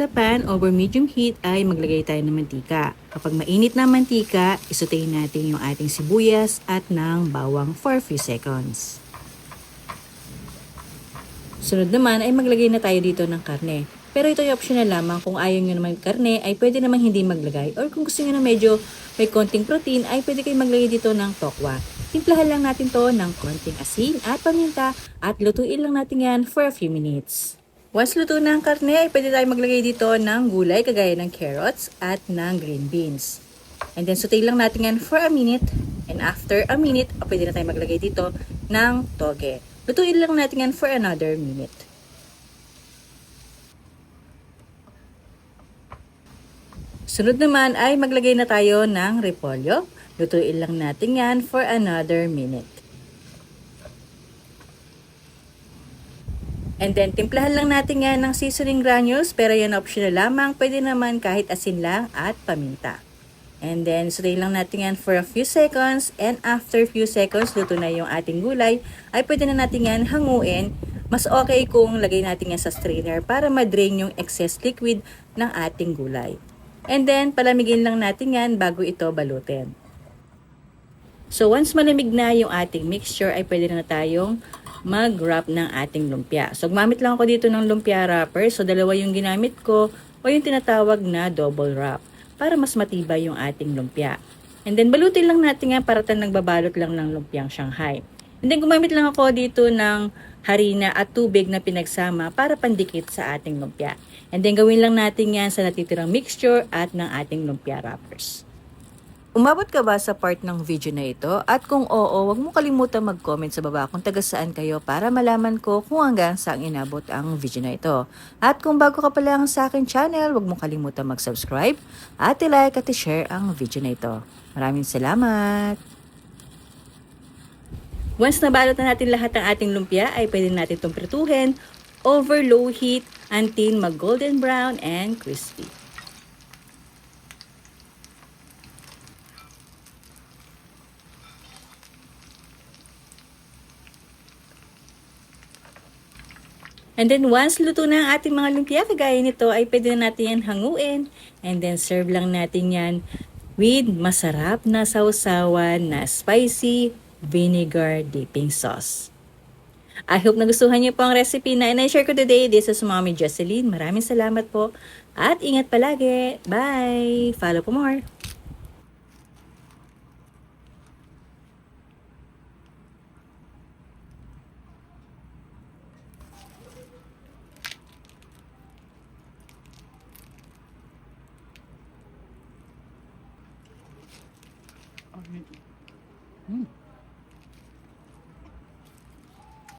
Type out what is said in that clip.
Sa pan over medium heat ay maglagay tayo ng mantika. Kapag mainit na mantika, isutayin natin yung ating sibuyas at ng bawang for few seconds. Sunod naman ay maglagay na tayo dito ng karne. Pero ito ay optional lamang. Kung ayaw nyo naman karne ay pwede namang hindi maglagay. Or kung gusto nyo na medyo may konting protein ay pwede kayo maglagay dito ng tokwa. Timplahan lang natin to ng konting asin at paminta at lutuin lang natin yan for a few minutes. Once luto na ang karne ay pwede tayo maglagay dito ng gulay kagaya ng carrots at ng green beans. And then saute lang natin yan for a minute. And after a minute, pwede na tayo maglagay dito ng toge. Lutuin lang natin yan for another minute. Sunod naman ay maglagay na tayo ng repolyo. Lutuin lang natin yan for another minute. And then timplahan lang natin yan ng seasoning granules pero yan optional lamang. Pwede naman kahit asin lang at paminta. And then, sutayin lang natin yan for a few seconds. And after few seconds, luto na yung ating gulay. Ay pwede na natin yan hanguin. Mas okay kung lagay natin yan sa strainer para ma-drain yung excess liquid ng ating gulay. And then, palamigin lang natin yan bago ito balutin. So, once malamig na yung ating mixture, ay pwede na tayong mag-wrap ng ating lumpia. So, gumamit lang ako dito ng lumpia wrapper. So, dalawa yung ginamit ko o yung tinatawag na double wrap para mas matibay yung ating lumpia. And then, balutin lang natin yan para tayong nagbabalot lang ng lumpiang Shanghai. And then, gumamit lang ako dito ng harina at tubig na pinagsama para pandikit sa ating lumpia. And then, gawin lang natin yan sa natitirang mixture at ng ating lumpia wrappers. Umabot ka ba sa part ng video na ito? At kung oo, huwag mo kalimutan mag-comment sa baba kung taga saan kayo para malaman ko kung hanggang saan inabot ang video na ito. At kung bago ka pa lang sa akin channel, huwag mo kalimutan mag-subscribe at i-like at i-share ang video na ito. Maraming salamat! Once nabalot na natin lahat ng ating lumpia, ay pwede natin itong prituhin over low heat until mag-golden brown and crispy. And then once luto na ang ating mga lumpia, kagaya nito, ay pwede na natin yan hanguin. And then serve lang natin yan with masarap na sausawan na spicy vinegar dipping sauce. I hope nagustuhan niyo po ang recipe na in-share ko today. This is Mommy Jocelyn. Maraming salamat po. At ingat palagi. Bye! Follow for more.